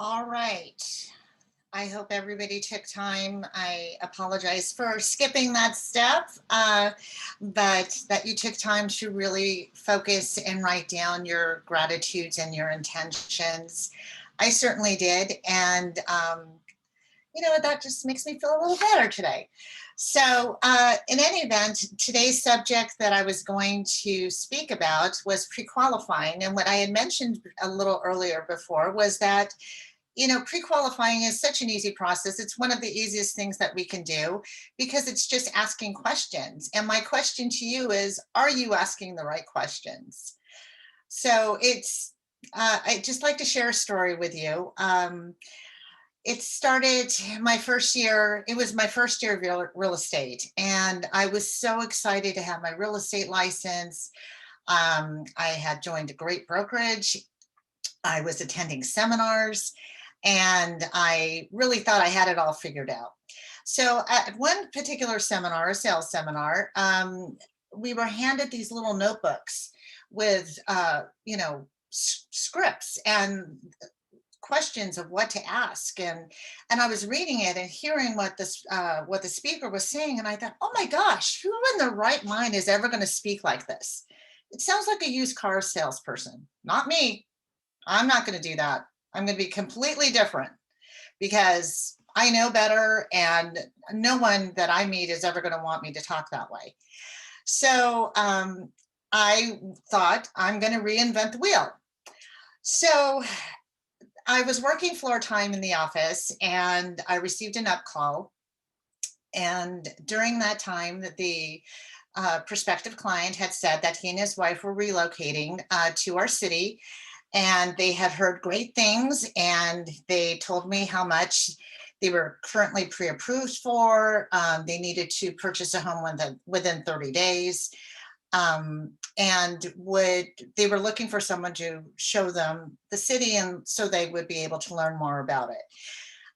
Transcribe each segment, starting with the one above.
All right. I hope everybody took time. I apologize for skipping that step, but that you took time to really focus and write down your gratitudes and your intentions. I certainly did. And you know what? That just makes me feel a little better today. So, in any event, today's subject that I was going to speak about was pre-qualifying. And what I had mentioned a little earlier before was that pre-qualifying is such an easy process. It's one of the easiest things that we can do because it's just asking questions. And my question to you is, are you asking the right questions? So I just like to share a story with you. It started my first year. It was my first year of real estate. And I was so excited to have my real estate license. I had joined a great brokerage. I was attending seminars and I really thought I had it all figured out. So at one particular seminar, a sales seminar, we were handed these little notebooks with, scripts and questions of what to ask, and I was reading it and hearing what the speaker was saying, and I thought, oh my gosh, who in their right mind is ever going to speak like this? It sounds like a used car salesperson. Not me. I'm not going to do that. I'm going to be completely different because I know better, and no one that I meet is ever going to want me to talk that way. So I thought I'm going to reinvent the wheel. So I was working floor time in the office and I received an up call. And during that time, the prospective client had said that he and his wife were relocating to our city, and they had heard great things, and they told me how much they were currently pre-approved for. They needed to purchase a home within 30 days. And they were looking for someone to show them the city, and so they would be able to learn more about it.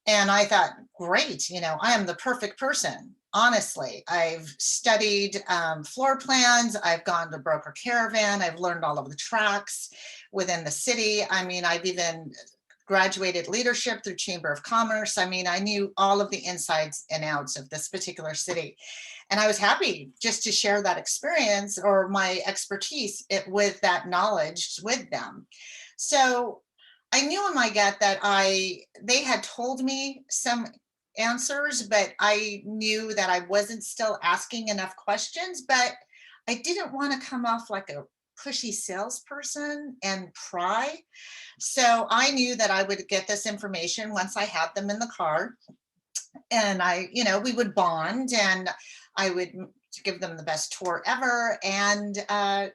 And I thought, great, I am the perfect person. Honestly, I've studied floor plans. I've gone to broker caravan. I've learned all of the tracks within the city. I mean, I've even graduated leadership through Chamber of Commerce. I mean, I knew all of the insides and outs of this particular city. And I was happy just to share that experience or my expertise with that knowledge with them. So I knew in my gut that they had told me some answers, but I knew that I wasn't still asking enough questions, but I didn't want to come off like a pushy salesperson and pry. So I knew that I would get this information once I had them in the car, and we would bond, and I would give them the best tour ever. And, I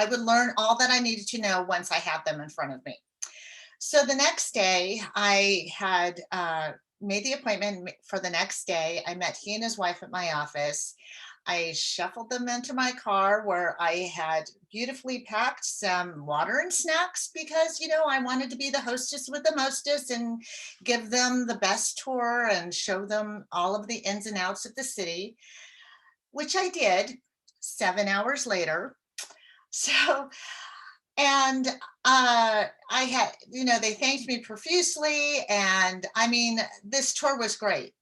would learn all that I needed to know once I had them in front of me. So the next day, I had made the appointment for the next day. I met he and his wife at my office. I shuffled them into my car where I had beautifully packed some water and snacks because, I wanted to be the hostess with the mostest and give them the best tour and show them all of the ins and outs of the city, which I did 7 hours later. So and I had, they thanked me profusely. And I mean, this tour was great.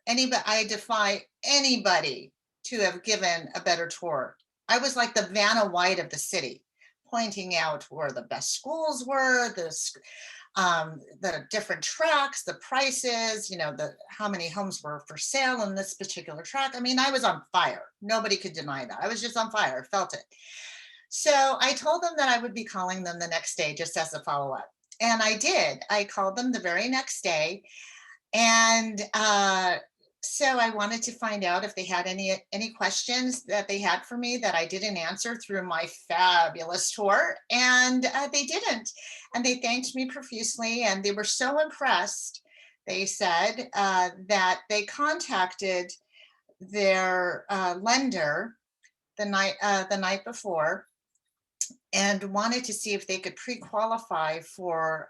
I defy anybody to have given a better tour. I was like the Vanna White of the city, pointing out where the best schools were, the different tracks, the prices, how many homes were for sale in this particular track. I mean, I was on fire. Nobody could deny that. I was just on fire. I felt it. So I told them that I would be calling them the next day just as a follow-up. And I did. I called them the very next day. And so I wanted to find out if they had any questions that they had for me that I didn't answer through my fabulous tour. And they didn't. And they thanked me profusely. And they were so impressed. They said that they contacted their lender the night before and wanted to see if they could pre-qualify for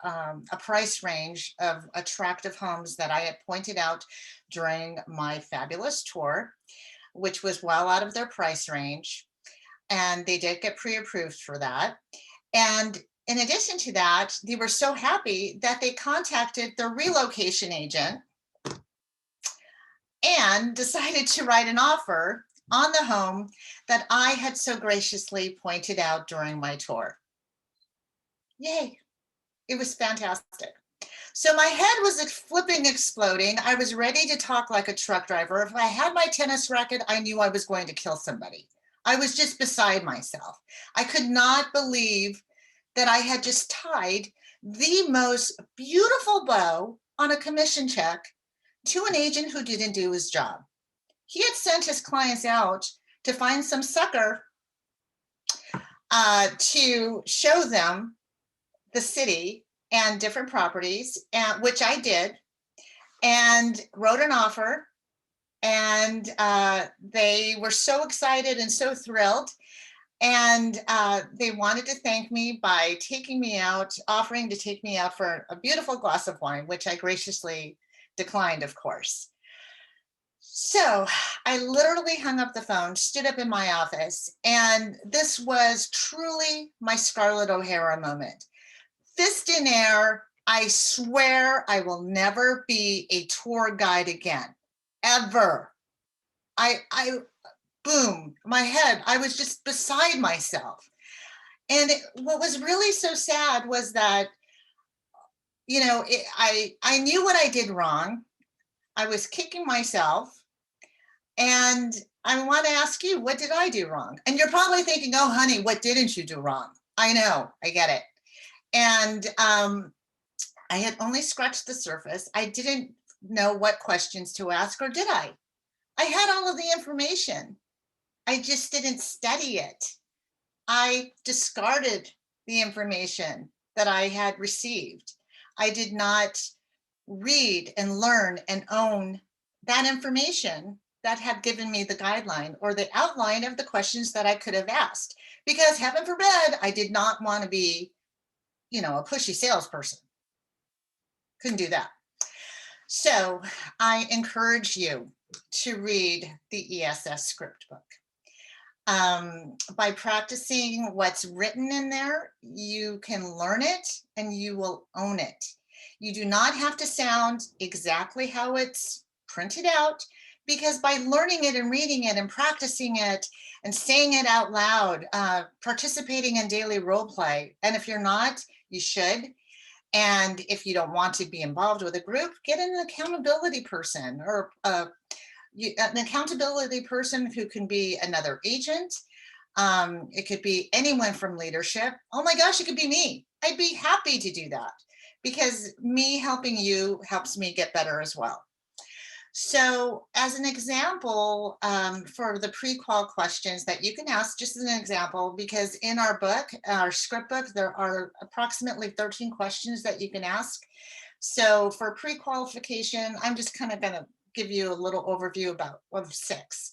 a price range of attractive homes that I had pointed out during my fabulous tour, which was well out of their price range. And they did get pre-approved for that. And in addition to that, they were so happy that they contacted their relocation agent and decided to write an offer on the home that I had so graciously pointed out during my tour. Yay, it was fantastic. So my head was flipping, exploding. I was ready to talk like a truck driver. If I had my tennis racket, I knew I was going to kill somebody. I was just beside myself. I could not believe that I had just tied the most beautiful bow on a commission check to an agent who didn't do his job. He had sent his clients out to find some sucker to show them the city and different properties, which I did, and wrote an offer. And they were so excited and so thrilled. And they wanted to thank me by taking me out, offering to take me out for a beautiful glass of wine, which I graciously declined, of course. So I literally hung up the phone, stood up in my office, and this was truly my Scarlett O'Hara moment. Fist in air, I swear I will never be a tour guide again, ever. Boom, my head, I was just beside myself. And what was really so sad was that, I knew what I did wrong. I was kicking myself. And I want to ask you, what did I do wrong? And you're probably thinking, oh, honey, what didn't you do wrong? I know, I get it. And I had only scratched the surface. I didn't know what questions to ask, or did I? I had all of the information. I just didn't study it. I discarded the information that I had received. I did not read and learn and own that information that had given me the guideline or the outline of the questions that I could have asked. Because heaven forbid, I did not want to be, a pushy salesperson. Couldn't do that. So I encourage you to read the ESS script book. By practicing what's written in there, you can learn it and you will own it. You do not have to sound exactly how it's printed out, because by learning it and reading it and practicing it and saying it out loud, participating in daily role play, and if you're not, you should. And if you don't want to be involved with a group, get an accountability person, or an accountability person who can be another agent. It could be anyone from leadership. Oh my gosh, it could be me. I'd be happy to do that, because me helping you helps me get better as well. So as an example, for the pre-qual questions that you can ask, just as an example, because in our book, our script book, there are approximately 13 questions that you can ask. So for pre-qualification, I'm just kind of going to give you a little overview of 6.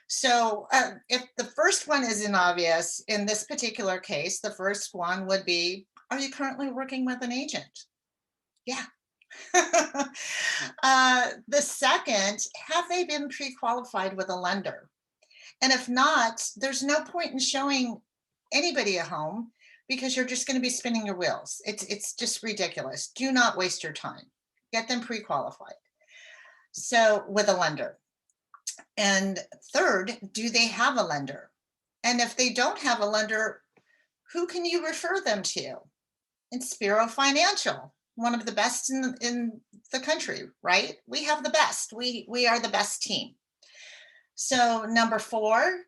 So if the first one isn't obvious, in this particular case, the first one would be, are you currently working with an agent? Yeah. The second, have they been pre-qualified with a lender? And if not, there's no point in showing anybody a home, because you're just going to be spinning your wheels. It's just ridiculous. Do not waste your time. Get them pre-qualified. So with a lender. And third, do they have a lender? And if they don't have a lender, who can you refer them to? Inspiro Financial, one of the best in the country, right? We have the best. We are the best team. So number 4, find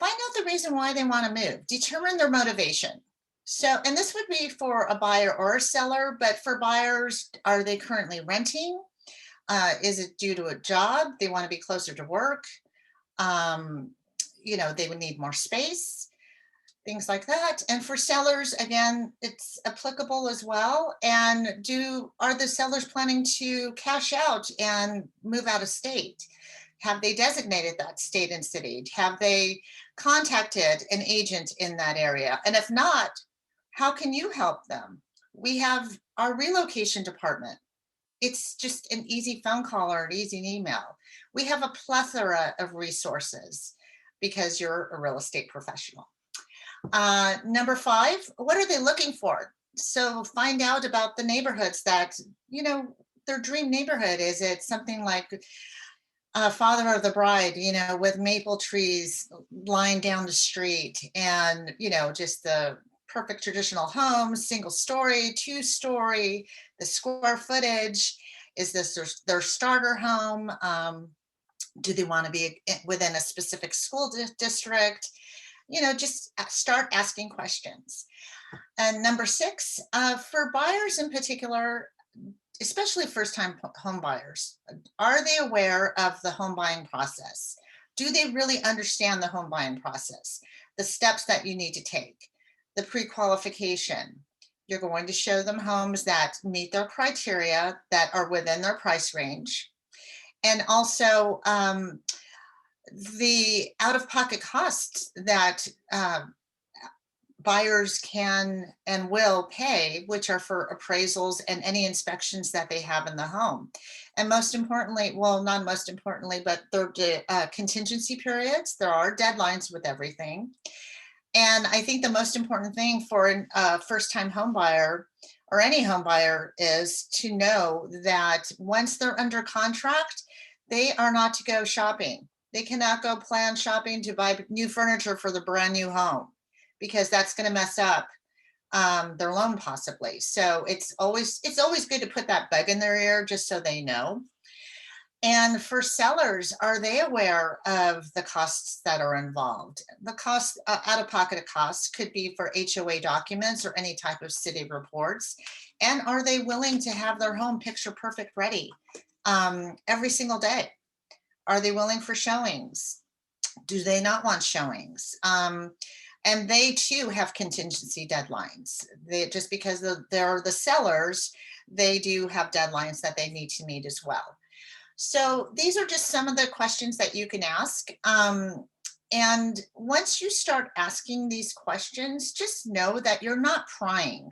out the reason why they want to move. Determine their motivation. So, and this would be for a buyer or a seller, but for buyers, are they currently renting? Is it due to a job? They want to be closer to work. They would need more space, things like that. And for sellers, again, it's applicable as well. And are the sellers planning to cash out and move out of state? Have they designated that state and city? Have they contacted an agent in that area? And if not, how can you help them? We have our relocation department. It's just an easy phone call or an easy email. We have a plethora of resources because you're a real estate professional. Number 5, what are they looking for? So find out about the neighborhoods that, their dream neighborhood. Is it something like Father of the Bride, with maple trees lying down the street and, just the perfect traditional home, single story, 2-story, the square footage? Is this their starter home? Do they want to be within a specific school district? Just start asking questions. And number 6, for buyers in particular, especially first-time home buyers, are they aware of the home buying process? Do they really understand the home buying process? The steps that you need to take, the pre-qualification. You're going to show them homes that meet their criteria, that are within their price range. And also the out-of-pocket costs that buyers can and will pay, which are for appraisals and any inspections that they have in the home. And most importantly, well, not most importantly, but the contingency periods. There are deadlines with everything. And I think the most important thing for a first-time home buyer or any home buyer is to know that once they're under contract, they are not to go shopping. They cannot go plan shopping to buy new furniture for the brand new home, because that's going to mess up their loan possibly. So it's always good to put that bug in their ear just so they know. And for sellers, are they aware of the costs that are involved? The cost, out-of-pocket costs, could be for HOA documents or any type of city reports. And are they willing to have their home picture perfect ready every single day? Are they willing for showings? Do they not want showings? And they too have contingency deadlines. Just because they're the sellers, they do have deadlines that they need to meet as well. So these are just some of the questions that you can ask. And once you start asking these questions, just know that you're not prying.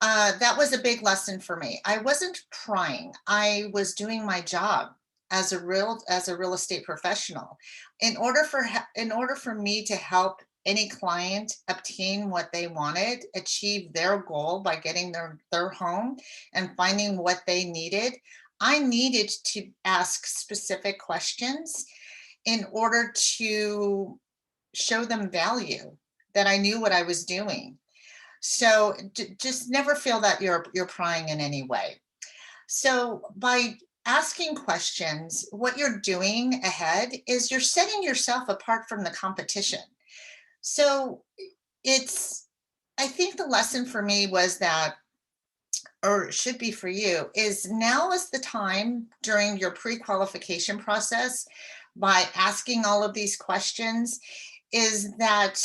That was a big lesson for me. I wasn't prying. I was doing my job as a real estate professional. In order for me to help any client obtain what they wanted, achieve their goal by getting their home and finding what they needed, I needed to ask specific questions in order to show them value, that I knew what I was doing. So just never feel that you're prying in any way. So by asking questions, what you're doing ahead is you're setting yourself apart from the competition. So I think the lesson for me was that, or it should be for you, is now is the time during your pre-qualification process, by asking all of these questions, is that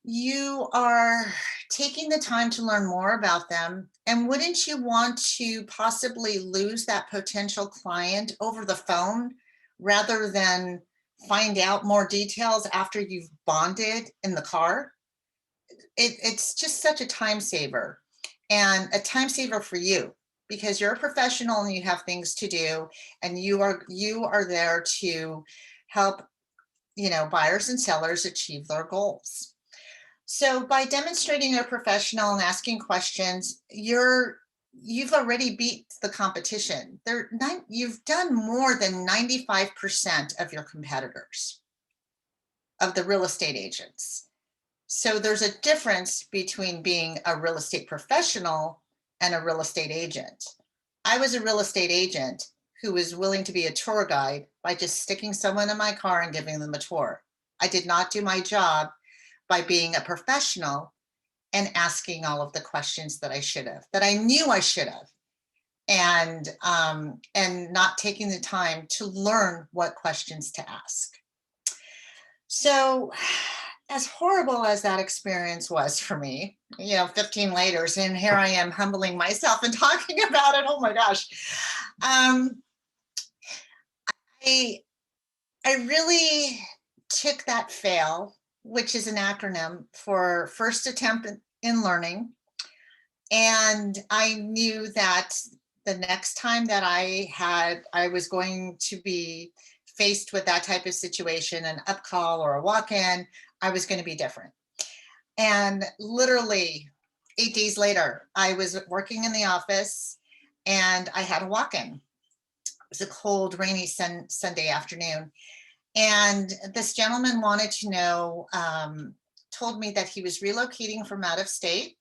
you are taking the time to learn more about them. And wouldn't you want to possibly lose that potential client over the phone rather than find out more details after you've bonded in the car? It's just such a time saver, and a time saver for you, because you're a professional and you have things to do, and you are there to help, buyers and sellers achieve their goals. So by demonstrating you're professional and asking questions, you've already beat the competition. You've done more than 95% of your competitors, of the real estate agents. So there's a difference between being a real estate professional and a real estate agent. I was a real estate agent who was willing to be a tour guide by just sticking someone in my car and giving them a tour. I did not do my job by being a professional and asking all of the questions that I should have, that I knew I should have, and not taking the time to learn what questions to ask. So as horrible as that experience was for me, 15 later, and here I am humbling myself and talking about it. Oh my gosh. I really took that FAIL, which is an acronym for first attempt in learning. And I knew that the next time that I was going to be faced with that type of situation, an up call or a walk-in, I was going to be different. And literally 8 days later, I was working in the office and I had a walk-in. It was a cold, rainy Sunday afternoon. And this gentleman wanted to know, told me that he was relocating from out of state,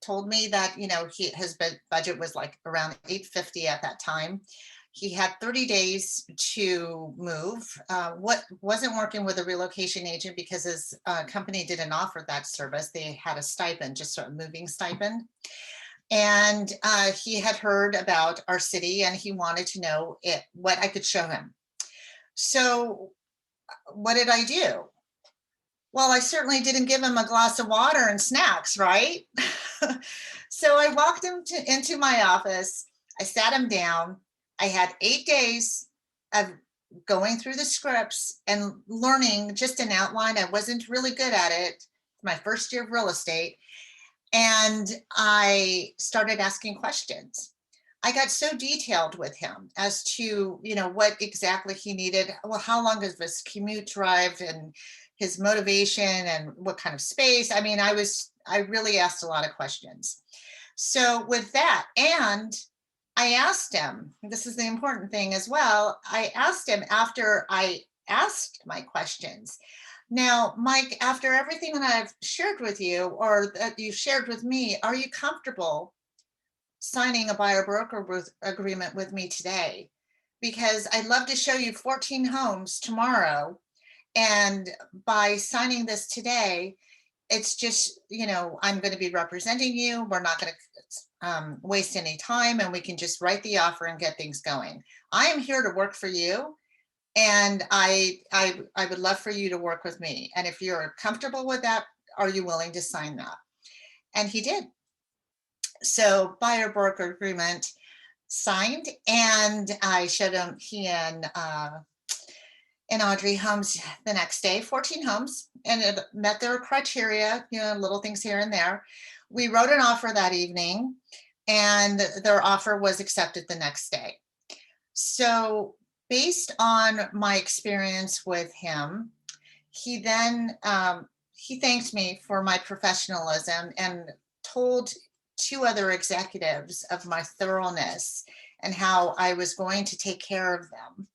told me that, you know, his budget was like around $850 at that time. He had 30 days to move. What wasn't working with a relocation agent because his company didn't offer that service. They had a stipend, just a moving stipend. And he had heard about our city and he wanted to know what I could show him. So what did I do? Well, I certainly didn't give him a glass of water and snacks, right? So I walked him into my office. I sat him down. I had 8 days of going through the scripts and learning just an outline. I wasn't really good at it. My first year of real estate. And I started asking questions. I got so detailed with him as to, you know, what exactly he needed. Well, how long is this commute drive and his motivation and what kind of space? I mean, I really asked a lot of questions. So with that, and I asked him, this is the important thing as well. I asked him after I asked my questions. Now, Mike, after everything that I've shared with you or that you shared with me, are you comfortable signing a buyer broker agreement with me today? Because I'd love to show you 14 homes tomorrow. And by signing this today, it's just, you know, I'm going to be representing you. We're not going to waste any time and we can just write the offer and get things going. I am here to work for you. And I would love for you to work with me. And if you're comfortable with that, are you willing to sign that? And he did. So buyer broker agreement signed, and I showed him, he and Audrey homes the next day, 14 homes, and it met their criteria, you know, little things here and there. We wrote an offer that evening and their offer was accepted the next day. So based on my experience with him, he then, he thanked me for my professionalism and told 2 other executives of my thoroughness and how I was going to take care of them.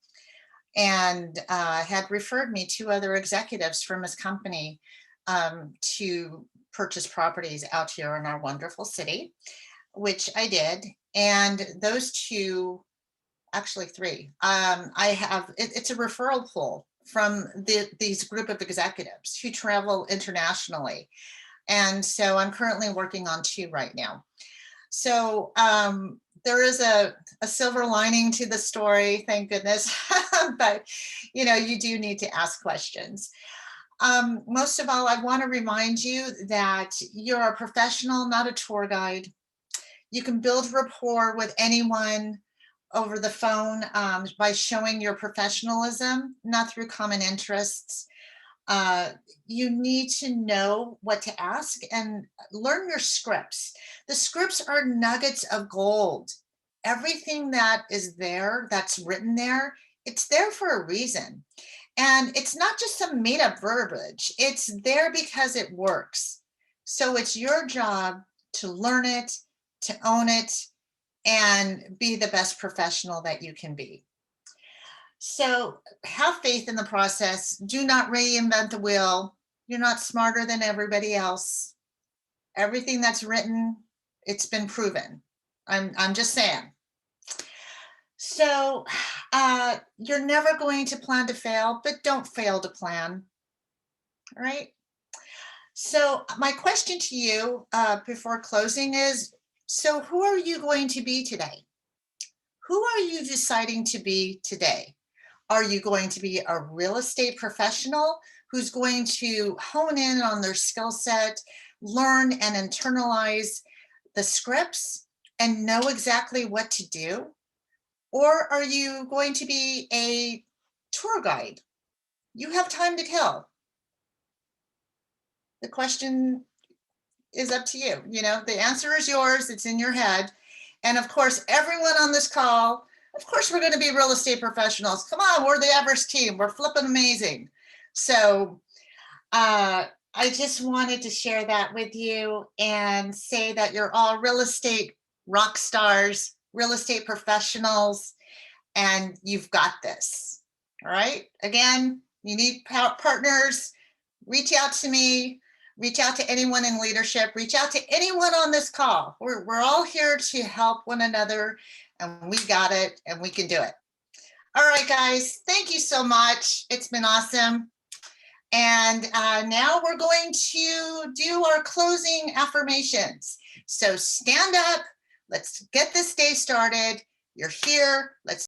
And had referred me 2 other executives from his company to purchase properties out here in our wonderful city, which I did. And those 2, actually 3, I have, it's a referral pool from these group of executives who travel internationally. And so I'm currently working on 2 right now. So there is a silver lining to the story, thank goodness. But, you know, you do need to ask questions. Most of all, I want to remind you that you're a professional, not a tour guide. You can build rapport with anyone over the phone by showing your professionalism, not through common interests. You need to know what to ask and learn your scripts. The scripts are nuggets of gold. Everything that is there, that's written there, it's there for a reason. And it's not just some made up verbiage. It's there because it works. So it's your job to learn it, to own it, and be the best professional that you can be. So have faith in the process. Do not reinvent the wheel. You're not smarter than everybody else. Everything that's written, it's been proven. I'm just saying. So you're never going to plan to fail, but don't fail to plan. All right. So my question to you before closing is, so who are you going to be today? Who are you deciding to be today? Are you going to be a real estate professional who's going to hone in on their skill set, learn and internalize the scripts and know exactly what to do? Or are you going to be a tour guide? You have time to kill. The question is up to you. You know, the answer is yours. It's in your head. And of course, everyone on this call, of course, we're going to be real estate professionals. Come on, we're the Everest team. We're flipping amazing. So I I just wanted to share that with you and say that you're all real estate rock stars, real estate professionals, and you've got this. All right. Again, you need partners. Reach out to me. Reach out to anyone in leadership. Reach out to anyone on this call. We're all here to help one another, and we got it, and we can do it. All right, guys. Thank you so much. It's been awesome. And now we're going to do our closing affirmations. So stand up. Let's get this day started. You're here. Let's